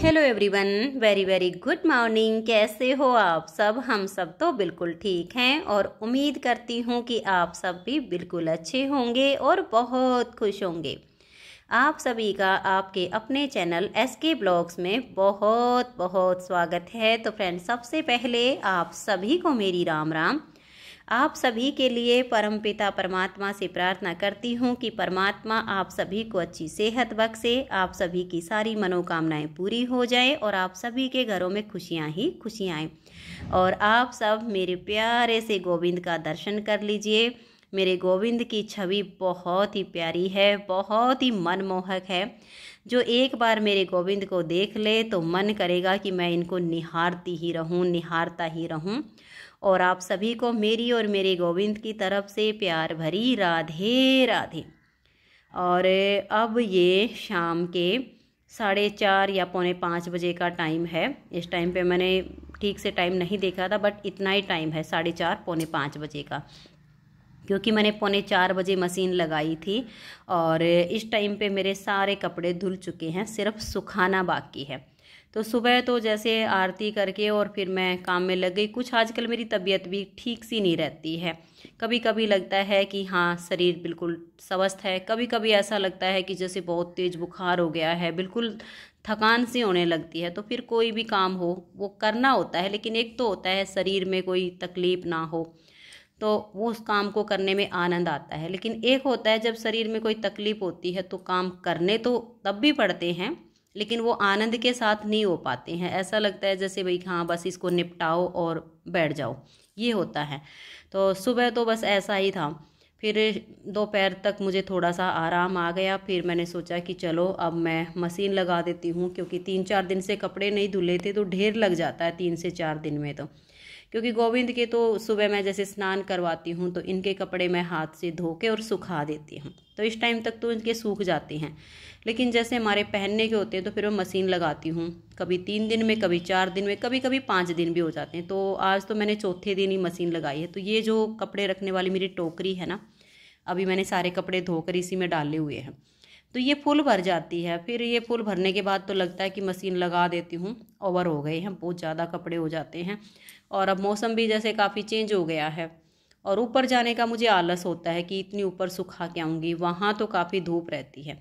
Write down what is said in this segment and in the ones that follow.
Hello everyone, very very good morning. कैसे हो आप सब? हम सब तो बिल्कुल ठीक हैं और उम्मीद करती हूँ कि आप सब भी बिल्कुल अच्छे होंगे और बहुत खुश होंगे। आप सभी का आपके अपने चैनल एसके ब्लॉग्स में बहुत बहुत स्वागत है। तो फ्रेंड्स, सबसे पहले आप सभी को मेरी राम राम। आप सभी के लिए परमपिता परमात्मा से प्रार्थना करती हूँ कि परमात्मा आप सभी को अच्छी सेहत बख्शे, आप सभी की सारी मनोकामनाएं पूरी हो जाए और आप सभी के घरों में खुशियाँ ही खुशियाँ आएँ। और आप सब मेरे प्यारे से गोविंद का दर्शन कर लीजिए। मेरे गोविंद की छवि बहुत ही प्यारी है, बहुत ही मनमोहक है। जो एक बार मेरे गोविंद को देख ले तो मन करेगा कि मैं इनको निहारती ही रहूं, निहारता ही रहूं। और आप सभी को मेरी और मेरे गोविंद की तरफ से प्यार भरी राधे राधे। और अब ये शाम के 4:30 या 4:45 बजे का टाइम है। इस टाइम पे मैंने ठीक से टाइम नहीं देखा था, बट इतना ही टाइम है 4:30 4:45 बजे का, क्योंकि मैंने 4:45 बजे मशीन लगाई थी। और इस टाइम पे मेरे सारे कपड़े धुल चुके हैं, सिर्फ सुखाना बाकी है। तो सुबह तो जैसे आरती करके और फिर मैं काम में लग गई। कुछ आजकल मेरी तबीयत भी ठीक सी नहीं रहती है। कभी कभी लगता है कि हाँ, शरीर बिल्कुल स्वस्थ है, कभी कभी ऐसा लगता है कि जैसे बहुत तेज़ बुखार हो गया है, बिल्कुल थकान सी होने लगती है। तो फिर कोई भी काम हो वो करना होता है, लेकिन एक तो होता है शरीर में कोई तकलीफ़ ना हो तो वो उस काम को करने में आनंद आता है, लेकिन एक होता है जब शरीर में कोई तकलीफ़ होती है तो काम करने तो तब भी पड़ते हैं, लेकिन वो आनंद के साथ नहीं हो पाते हैं। ऐसा लगता है जैसे भाई हाँ, बस इसको निपटाओ और बैठ जाओ, ये होता है। तो सुबह तो बस ऐसा ही था। फिर दोपहर तक मुझे थोड़ा सा आराम आ गया। फिर मैंने सोचा कि चलो अब मैं मशीन लगा देती हूँ, क्योंकि 3-4 दिन से कपड़े नहीं धुले थे तो ढेर लग जाता है 3 से 4 दिन में। तो क्योंकि गोविंद के तो सुबह मैं जैसे स्नान करवाती हूँ तो इनके कपड़े मैं हाथ से धो के और सुखा देती हूँ, तो इस टाइम तक तो इनके सूख जाते हैं। लेकिन जैसे हमारे पहनने के होते हैं तो फिर मैं मशीन लगाती हूँ, कभी 3 दिन में, कभी 4 दिन में, कभी कभी 5 दिन भी हो जाते हैं। तो आज तो मैंने चौथे दिन ही मशीन लगाई है। तो ये जो कपड़े रखने वाली मेरी टोकरी है ना, अभी मैंने सारे कपड़े धोकर इसी में डाले हुए हैं। तो ये फुल भर जाती है। फिर ये फुल भरने के बाद तो लगता है कि मशीन लगा देती हूँ, ओवर हो गए हैं, बहुत ज़्यादा कपड़े हो जाते हैं। और अब मौसम भी जैसे काफ़ी चेंज हो गया है और ऊपर जाने का मुझे आलस होता है कि इतनी ऊपर सुखा के आऊँगी, वहाँ तो काफ़ी धूप रहती है।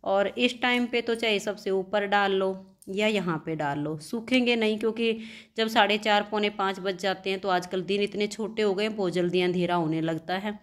और इस टाइम पे तो चाहे सबसे ऊपर डाल लो या यहाँ पे डाल लो, सूखेंगे नहीं, क्योंकि जब 4:30 4:45 बज जाते हैं तो आजकल दिन इतने छोटे हो गए, बहुत जल्दी अंधेरा होने लगता है।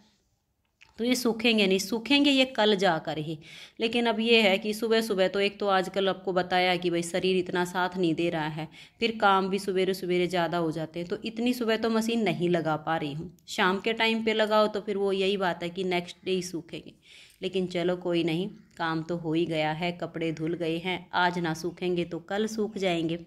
तो ये सूखेंगे नहीं, सूखेंगे ये कल जाकर ही। लेकिन अब ये है कि सुबह सुबह तो एक तो आजकल आपको बताया कि भाई शरीर इतना साथ नहीं दे रहा है, फिर काम भी सवेरे सवेरे ज़्यादा हो जाते हैं, तो इतनी सुबह तो मशीन नहीं लगा पा रही हूँ। शाम के टाइम पे लगाओ तो फिर वो यही बात है कि नेक्स्ट डे ही सूखेंगे। लेकिन चलो कोई नहीं, काम तो हो ही गया है, कपड़े धुल गए हैं, आज ना सूखेंगे तो कल सूख जाएंगे।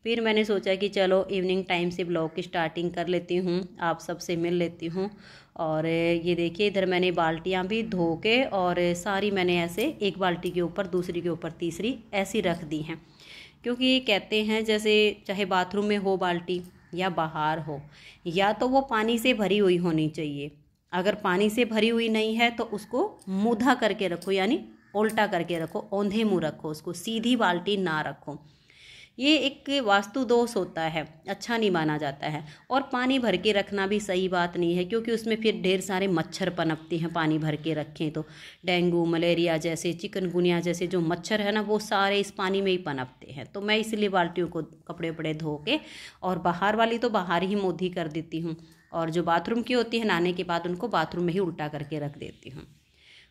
फिर मैंने सोचा कि चलो इवनिंग टाइम से ब्लॉग की स्टार्टिंग कर लेती हूँ, आप सबसे मिल लेती हूँ। और ये देखिए, इधर मैंने बाल्टियाँ भी धो के और सारी मैंने ऐसे एक बाल्टी के ऊपर दूसरी के ऊपर तीसरी ऐसी रख दी हैं। क्योंकि कहते हैं जैसे चाहे बाथरूम में हो बाल्टी या बाहर हो, या तो वो पानी से भरी हुई होनी चाहिए। अगर पानी से भरी हुई नहीं है तो उसको मुँधा करके रखो, यानी उल्टा करके रखो, औंधे मुँह रखो उसको, सीधी बाल्टी ना रखो। ये एक वास्तु दोष होता है, अच्छा नहीं माना जाता है। और पानी भर के रखना भी सही बात नहीं है, क्योंकि उसमें फिर ढेर सारे मच्छर पनपते हैं। पानी भर के रखें तो डेंगू, मलेरिया जैसे, चिकनगुनिया जैसे जो मच्छर है ना, वो सारे इस पानी में ही पनपते हैं। तो मैं इसलिए बाल्टियों को कपड़े वपड़े धो के और बाहर वाली तो बाहर ही मोधी कर देती हूँ, और जो बाथरूम की होती है नहाने के बाद उनको बाथरूम में ही उल्टा करके रख देती हूँ।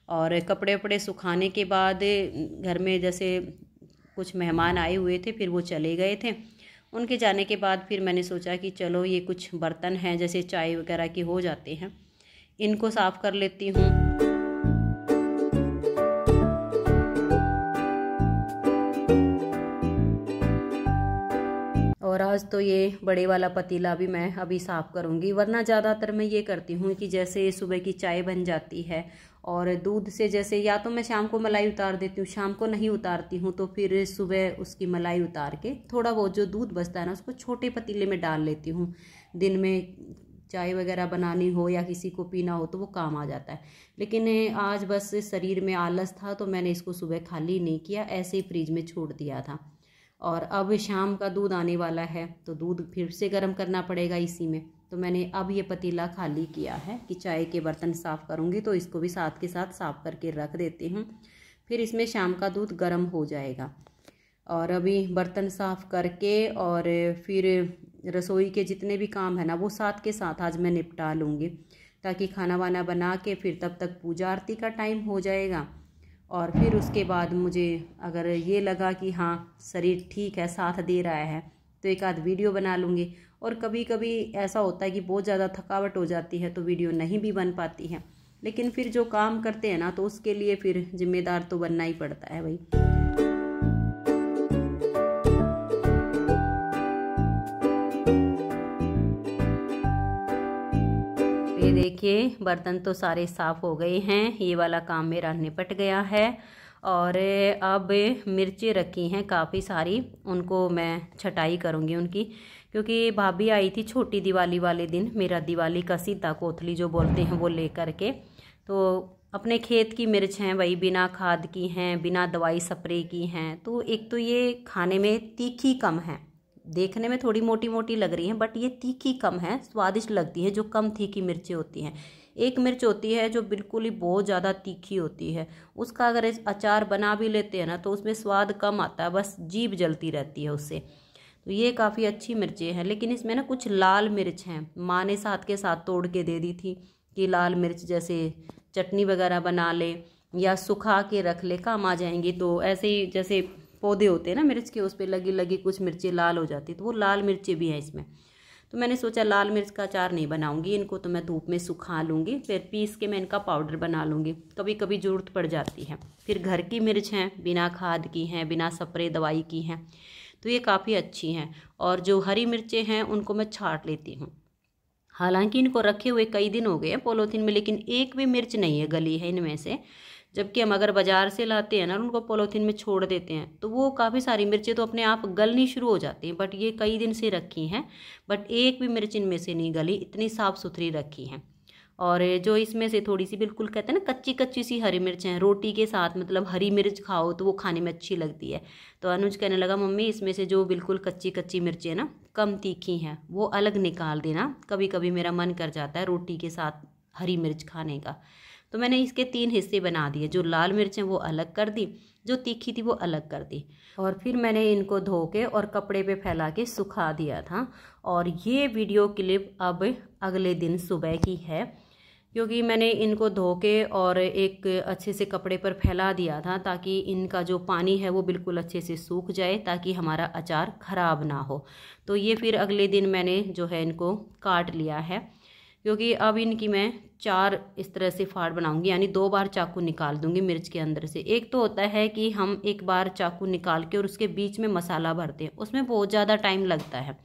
और कपड़े वपड़े सुखाने के बाद घर में जैसे कुछ मेहमान आए हुए थे, फिर वो चले गए थे। उनके जाने के बाद फिर मैंने सोचा कि चलो ये कुछ बर्तन हैं जैसे चाय वगैरह के हो जाते हैं, इनको साफ़ कर लेती हूँ। और आज तो ये बड़े वाला पतीला भी मैं अभी साफ़ करूँगी, वरना ज़्यादातर मैं ये करती हूँ कि जैसे सुबह की चाय बन जाती है और दूध से जैसे, या तो मैं शाम को मलाई उतार देती हूँ, शाम को नहीं उतारती हूँ तो फिर सुबह उसकी मलाई उतार के थोड़ा बहुत जो दूध बचता है ना उसको छोटे पतीले में डाल लेती हूँ। दिन में चाय वगैरह बनानी हो या किसी को पीना हो तो वो काम आ जाता है। लेकिन आज बस शरीर में आलस था तो मैंने इसको सुबह खाली नहीं किया, ऐसे ही फ्रिज में छोड़ दिया था। और अब शाम का दूध आने वाला है तो दूध फिर से गर्म करना पड़ेगा इसी में। तो मैंने अब ये पतीला खाली किया है कि चाय के बर्तन साफ़ करूँगी, तो इसको भी साथ के साथ साफ़ करके रख देती हूँ। फिर इसमें शाम का दूध गर्म हो जाएगा। और अभी बर्तन साफ़ करके और फिर रसोई के जितने भी काम है ना वो साथ के साथ आज मैं निपटा लूँगी, ताकि खाना वाना बना के फिर तब तक पूजा आरती का टाइम हो जाएगा। और फिर उसके बाद मुझे अगर ये लगा कि हाँ शरीर ठीक है, साथ दे रहा है, तो एक आध वीडियो बना लूँगी। और कभी कभी ऐसा होता है कि बहुत ज़्यादा थकावट हो जाती है तो वीडियो नहीं भी बन पाती है, लेकिन फिर जो काम करते हैं ना तो उसके लिए फिर जिम्मेदार तो बनना ही पड़ता है भाई। ये देखिए बर्तन तो सारे साफ़ हो गए हैं, ये वाला काम मेरा निपट गया है। और अब मिर्चें रखी हैं काफ़ी सारी, उनको मैं छटाई करूँगी उनकी, क्योंकि भाभी आई थी छोटी दिवाली वाले दिन मेरा दिवाली का सीता कोतली जो बोलते हैं वो लेकर के। तो अपने खेत की मिर्च हैं, वही बिना खाद की हैं, बिना दवाई स्प्रे की हैं। तो एक तो ये खाने में तीखी कम है, देखने में थोड़ी मोटी मोटी लग रही हैं, बट ये तीखी कम है, स्वादिष्ट लगती है जो कम तीखी मिर्चें होती हैं। एक मिर्च होती है जो बिल्कुल ही बहुत ज़्यादा तीखी होती है, उसका अगर अचार बना भी लेते हैं ना तो उसमें स्वाद कम आता है, बस जीभ जलती रहती है उससे। तो ये काफ़ी अच्छी मिर्चें हैं, लेकिन इसमें ना कुछ लाल मिर्च हैं, माँ ने साथ के साथ तोड़ के दे दी थी कि लाल मिर्च जैसे चटनी वगैरह बना ले या सुखा के रख ले, काम आ जाएंगी। तो ऐसे ही जैसे पौधे होते हैं ना मिर्च के, उस पर लगी लगी कुछ मिर्चें लाल हो जाती, तो वो लाल मिर्चें भी हैं इसमें। तो मैंने सोचा लाल मिर्च का अचार नहीं बनाऊंगी, इनको तो मैं धूप में सुखा लूँगी, फिर पीस के मैं इनका पाउडर बना लूँगी, कभी कभी ज़रूरत पड़ जाती है। फिर घर की मिर्च हैं, बिना खाद की हैं, बिना स्प्रे दवाई की हैं, तो ये काफ़ी अच्छी हैं। और जो हरी मिर्चें हैं उनको मैं छाँट लेती हूँ। हालांकि इनको रखे हुए कई दिन हो गए हैं पॉलीथीन में, लेकिन एक भी मिर्च नहीं है गली है इनमें से। जबकि हम अगर बाज़ार से लाते हैं ना उनको पॉलीथीन में छोड़ देते हैं तो वो काफ़ी सारी मिर्चें तो अपने आप गलनी शुरू हो जाती हैं, बट ये कई दिन से रखी हैं, बट एक भी मिर्च इनमें से नहीं गली, इतनी साफ़ सुथरी रखी हैं। और जो इसमें से थोड़ी सी बिल्कुल कहते हैं ना कच्ची कच्ची सी हरी मिर्च हैं, रोटी के साथ मतलब हरी मिर्च खाओ तो वो खाने में अच्छी लगती है। तो अनुज कहने लगा मम्मी इसमें से जो बिल्कुल कच्ची कच्ची मिर्चें ना कम तीखी हैं वो अलग निकाल देना, कभी कभी मेरा मन कर जाता है रोटी के साथ हरी मिर्च खाने का। तो मैंने इसके 3 हिस्से बना दिए, जो लाल मिर्चें वो अलग कर दी, जो तीखी थी वो अलग कर दी। और फिर मैंने इनको धो के और कपड़े पे फैला के सुखा दिया था। और ये वीडियो क्लिप अब अगले दिन सुबह की है, क्योंकि मैंने इनको धो के और एक अच्छे से कपड़े पर फैला दिया था ताकि इनका जो पानी है वो बिल्कुल अच्छे से सूख जाए, ताकि हमारा अचार ख़राब ना हो। तो ये फिर अगले दिन मैंने जो है इनको काट लिया है, क्योंकि अब इनकी मैं 4 इस तरह से फाड़ बनाऊंगी, यानी 2 बार चाकू निकाल दूंगी मिर्च के अंदर से। एक तो होता है कि हम एक बार चाकू निकाल के और उसके बीच में मसाला भरते हैं, उसमें बहुत ज़्यादा टाइम लगता है,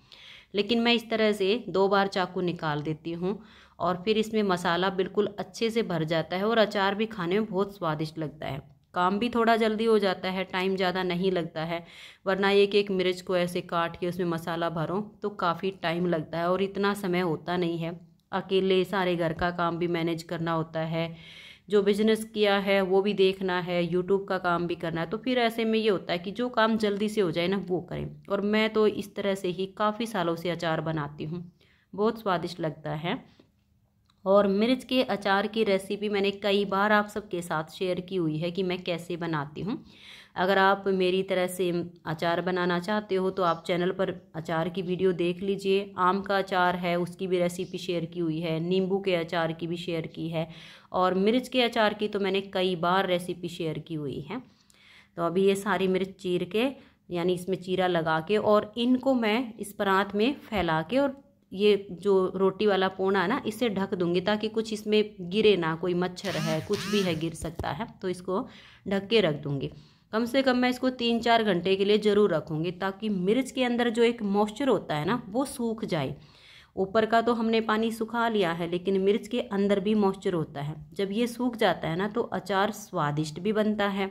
लेकिन मैं इस तरह से 2 बार चाकू निकाल देती हूँ और फिर इसमें मसाला बिल्कुल अच्छे से भर जाता है और अचार भी खाने में बहुत स्वादिष्ट लगता है। काम भी थोड़ा जल्दी हो जाता है, टाइम ज़्यादा नहीं लगता है, वरना एक एक मिर्च को ऐसे काट के उसमें मसाला भरो तो काफ़ी टाइम लगता है और इतना समय होता नहीं है। अकेले सारे घर का काम भी मैनेज करना होता है, जो बिजनेस किया है वो भी देखना है, यूट्यूब का काम भी करना है, तो फिर ऐसे में ये होता है कि जो काम जल्दी से हो जाए ना वो करें। और मैं तो इस तरह से ही काफ़ी सालों से अचार बनाती हूँ, बहुत स्वादिष्ट लगता है। और मिर्च के अचार की रेसिपी मैंने कई बार आप सबके साथ शेयर की हुई है कि मैं कैसे बनाती हूँ। अगर आप मेरी तरह से अचार बनाना चाहते हो तो आप चैनल पर अचार की वीडियो देख लीजिए। आम का अचार है उसकी भी रेसिपी शेयर की हुई है, नींबू के अचार की भी शेयर की है, और मिर्च के अचार की तो मैंने कई बार रेसिपी शेयर की हुई है। तो अभी ये सारी मिर्च चीर के, यानी इसमें चीरा लगा के, और इनको मैं इस परात में फैला के और ये जो रोटी वाला पोना है ना इसे ढक दूंगी, ताकि कुछ इसमें गिरे ना, कोई मच्छर है कुछ भी है गिर सकता है, तो इसको ढक के रख दूंगी। कम से कम मैं इसको 3-4 घंटे के लिए ज़रूर रखूँगी, ताकि मिर्च के अंदर जो एक मॉइस्चर होता है ना वो सूख जाए। ऊपर का तो हमने पानी सुखा लिया है, लेकिन मिर्च के अंदर भी मॉइस्चर होता है। जब ये सूख जाता है ना तो अचार स्वादिष्ट भी बनता है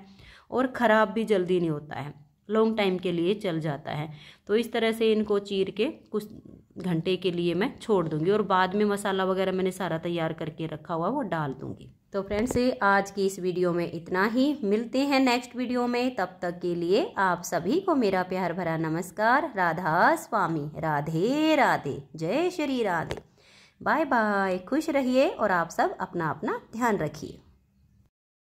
और ख़राब भी जल्दी नहीं होता है, लॉन्ग टाइम के लिए चल जाता है। तो इस तरह से इनको चीर के कुछ घंटे के लिए मैं छोड़ दूंगी और बाद में मसाला वगैरह मैंने सारा तैयार करके रखा हुआ वो डाल दूंगी। तो फ्रेंड्स आज की इस वीडियो में इतना ही, मिलते हैं नेक्स्ट वीडियो में। तब तक के लिए आप सभी को मेरा प्यार भरा नमस्कार। राधा स्वामी, राधे राधे, जय श्री राधे, बाय बाय, खुश रहिए और आप सब अपना अपना ध्यान रखिए।